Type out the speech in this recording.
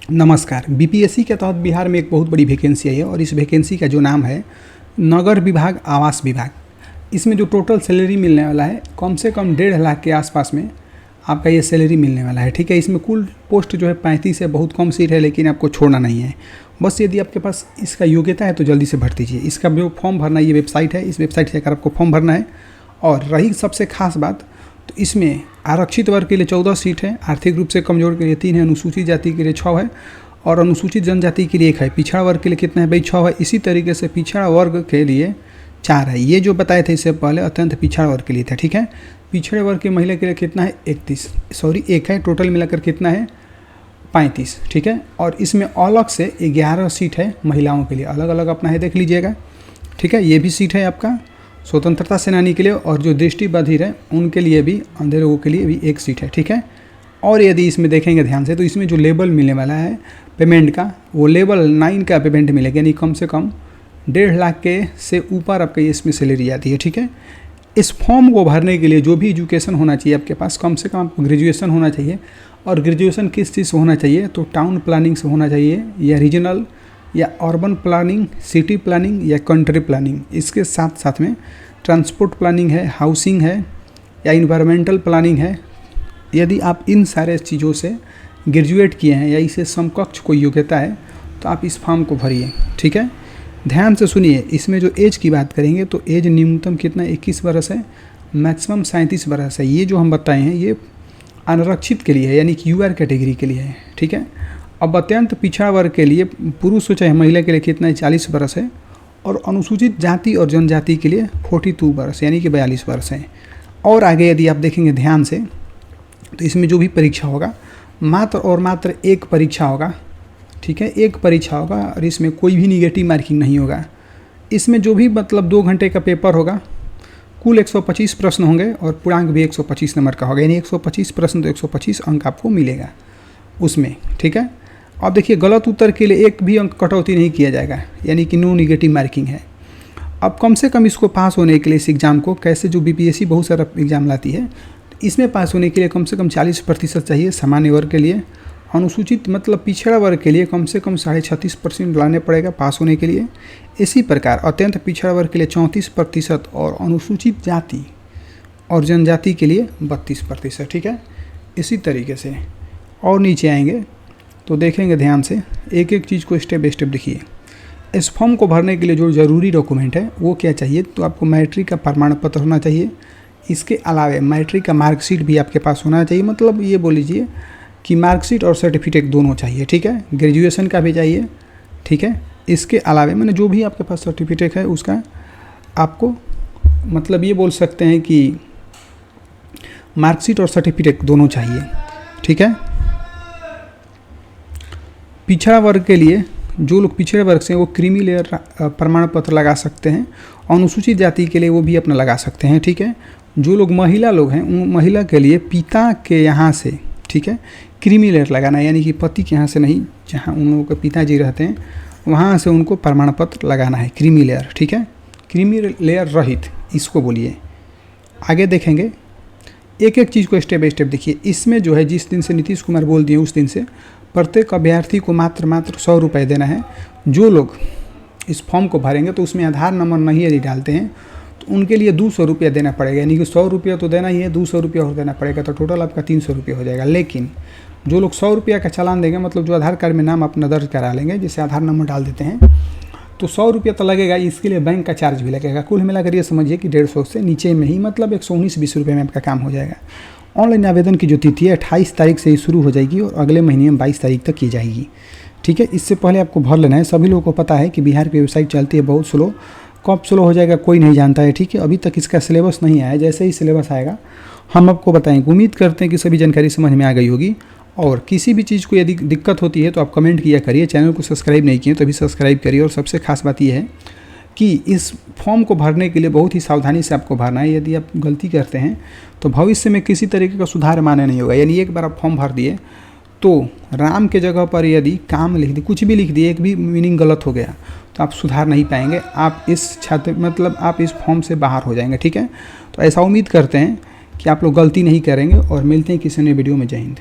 नमस्कार। बीपीएससी के तहत बिहार में एक बहुत बड़ी वैकेंसी है और इस वैकेंसी का जो नाम है नगर विभाग आवास विभाग। इसमें जो टोटल सैलरी मिलने वाला है कम से कम 1.5 लाख के आसपास में आपका ये सैलरी मिलने वाला है। ठीक है, इसमें कुल पोस्ट जो है 35 है, बहुत कम सीट है, लेकिन आपको छोड़ना नहीं है। बस यदि आपके पास इसका योग्यता है तो जल्दी से भर दीजिए। इसका जो फॉर्म भरना ये वेबसाइट है, इस वेबसाइट से आकर आपको फॉर्म भरना है। और रही सबसे खास बात तो इसमें आरक्षित वर्ग के लिए 14 सीट है, आर्थिक रूप से कमजोर के लिए 3 है, अनुसूचित जाति के लिए 6 है और अनुसूचित जनजाति के लिए 1 है। पिछड़ा वर्ग के लिए कितना है भाई? 6 है। इसी तरीके से पिछड़ा वर्ग के लिए 4 है। ये जो बताए थे इससे पहले अत्यंत पिछड़ा वर्ग के लिए था। ठीक है, पिछड़े वर्ग की महिला के लिए कितना है? 1 है। टोटल मिलाकर कितना है? 35। ठीक है, और इसमें अलग से 11 सीट है महिलाओं के लिए, अलग अलग अपना है, देख लीजिएगा। ठीक है, ये भी सीट है आपका स्वतंत्रता सेनानी के लिए, और जो दृष्टिबधिर है उनके लिए भी, अंधे लोगों के लिए भी 1 सीट है। ठीक है, और यदि इसमें देखेंगे ध्यान से तो इसमें जो लेवल मिलने वाला है पेमेंट का, वो लेवल 9 का पेमेंट मिलेगा, यानी कम से कम 1.5 लाख के से ऊपर आपका इसमें सैलरी आती है। ठीक है, इस फॉर्म को भरने के लिए जो भी एजुकेशन होना चाहिए आपके पास, कम से कम आपको ग्रेजुएशन होना चाहिए। और ग्रेजुएशन किस चीज़ से होना चाहिए? तो टाउन प्लानिंग से होना चाहिए, या रीजनल या अर्बन प्लानिंग, सिटी प्लानिंग या कंट्री प्लानिंग। इसके साथ साथ में ट्रांसपोर्ट प्लानिंग है, हाउसिंग है या इन्वायरमेंटल प्लानिंग है। यदि आप इन सारे चीज़ों से ग्रेजुएट किए हैं या इसे समकक्ष कोई योग्यता है तो आप इस फॉर्म को भरिए। ठीक है, ध्यान से सुनिए। इसमें जो एज की बात करेंगे तो एज न्यूनतम कितना? 21 वर्ष है, मैक्सिमम 37 वर्ष है। ये जो हम बताए हैं ये अनारक्षित के लिए है, यानी कि यूआर कैटेगरी के लिए है। ठीक है, अब अत्यंत पिछड़ा वर्ग के लिए पुरुष हो चाहे महिला के लिए कितना है? 40 वर्ष है, और अनुसूचित जाति और जनजाति के लिए 42 वर्ष यानी कि 42 वर्ष है। और आगे यदि आप देखेंगे ध्यान से तो इसमें जो भी परीक्षा होगा मात्र और मात्र 1 परीक्षा होगा। ठीक है, 1 परीक्षा होगा और इसमें कोई भी निगेटिव मार्किंग नहीं होगा। इसमें जो भी मतलब 2 घंटे का पेपर होगा, कुल 125 प्रश्न होंगे और पूर्णांक भी 125 नंबर का होगा, यानी 125 प्रश्न तो 125 अंक आपको मिलेगा उसमें। ठीक है, अब देखिए गलत उत्तर के लिए 1 भी अंक कटौती नहीं किया जाएगा, यानी कि नो निगेटिव मार्किंग है। अब कम से कम इसको पास होने के लिए इस एग्ज़ाम को, कैसे जो बीपीएससी बहुत सारा एग्ज़ाम लाती है, इसमें पास होने के लिए कम से कम 40% चाहिए सामान्य वर्ग के लिए। अनुसूचित मतलब पिछड़ा वर्ग के लिए कम से कम 36.5% लाने पड़ेगा पास होने के लिए। इसी प्रकार अत्यंत पिछड़ा वर्ग के लिए 34% और अनुसूचित जाति और जनजाति के लिए 32%। ठीक है, इसी तरीके से और नीचे आएंगे तो देखेंगे ध्यान से, एक एक चीज़ को स्टेप बाय स्टेप देखिए। इस फॉर्म को भरने के लिए जो ज़रूरी डॉक्यूमेंट है वो क्या चाहिए? तो आपको मैट्रिक का प्रमाण पत्र होना चाहिए। इसके अलावा मैट्रिक का मार्कशीट भी आपके पास होना चाहिए, मतलब ये बोल लीजिए कि मार्कशीट और सर्टिफिकेट दोनों चाहिए। ठीक है, ग्रेजुएशन का भी चाहिए। ठीक है, इसके अलावा मैंने जो भी आपके पास सर्टिफिकेट है उसका आपको मतलब ये बोल सकते हैं कि मार्कशीट और सर्टिफिकेट दोनों चाहिए। ठीक है, पिछड़ा वर्ग के लिए जो लोग पिछड़े वर्ग से हैं वो क्रीमी लेयर प्रमाण पत्र लगा सकते हैं। अनुसूचित जाति के लिए वो भी अपना लगा सकते हैं। ठीक है, जो लोग महिला लोग हैं उन महिला के लिए पिता के यहाँ से, ठीक है, क्रीमी लेयर लगाना है, यानी कि पति के यहाँ से नहीं, जहाँ उन लोगों के पिताजी रहते हैं वहाँ से उनको प्रमाण पत्र लगाना है, क्रीमी लेयर। ठीक है, क्रीमी लेयर रहित इसको बोलिए। आगे देखेंगे एक एक चीज़ को स्टेप बाय स्टेप देखिए। इसमें जो है जिस दिन से नीतीश कुमार बोल दिए उस दिन से प्रत्येक अभ्यर्थी को मात्र 100 रुपये देना है। जो लोग इस फॉर्म को भरेंगे तो उसमें आधार नंबर नहीं यदि डालते हैं तो उनके लिए 200 रुपया देना पड़ेगा, यानी कि 100 रुपया तो देना ही है, 200 रुपया और देना पड़ेगा, तो टोटल आपका 300 रुपया हो जाएगा। लेकिन जो लोग 100 रुपया का चालान देंगे, मतलब जो आधार कार्ड में नाम अपना दर्ज करा लेंगे, जैसे आधार नंबर डाल देते हैं, तो 100 रुपया तो लगेगा। इसके लिए बैंक का चार्ज भी लगेगा। कुल मिलाकर ये समझिए कि 150 से नीचे में ही, मतलब 119-20 रुपये में आपका काम हो जाएगा। ऑनलाइन आवेदन की जो तिथि है 28 तारीख से ही शुरू हो जाएगी और अगले महीने में 22 तारीख तक की जाएगी। ठीक है, इससे पहले आपको भर लेना है। सभी लोगों को पता है कि बिहार की वेबसाइट चलती है बहुत स्लो, कब स्लो हो जाएगा कोई नहीं जानता है। ठीक है, अभी तक इसका सिलेबस नहीं आया, जैसे ही सिलेबस आएगा हम आपको बताएंगे। उम्मीद करते हैं कि सभी जानकारी समझ में आ गई होगी, और किसी भी चीज़ को यदि दिक्कत होती है तो आप कमेंट किया करिए। चैनल को सब्सक्राइब नहीं किए तो अभी सब्सक्राइब करिए। और सबसे खास बात यह है कि इस फॉर्म को भरने के लिए बहुत ही सावधानी से आपको भरना है। यदि आप गलती करते हैं तो भविष्य में किसी तरीके का सुधार मान्य नहीं होगा। यानी एक बार आप फॉर्म भर दिए तो राम के जगह पर यदि काम लिख दिए, कुछ भी लिख दिए, एक भी मीनिंग गलत हो गया तो आप सुधार नहीं पाएंगे। आप इस छात्र मतलब आप इस फॉर्म से बाहर हो जाएंगे। ठीक है, तो ऐसा उम्मीद करते हैं कि आप लोग गलती नहीं करेंगे, और मिलते हैं किसी नए वीडियो में। जय हिंद।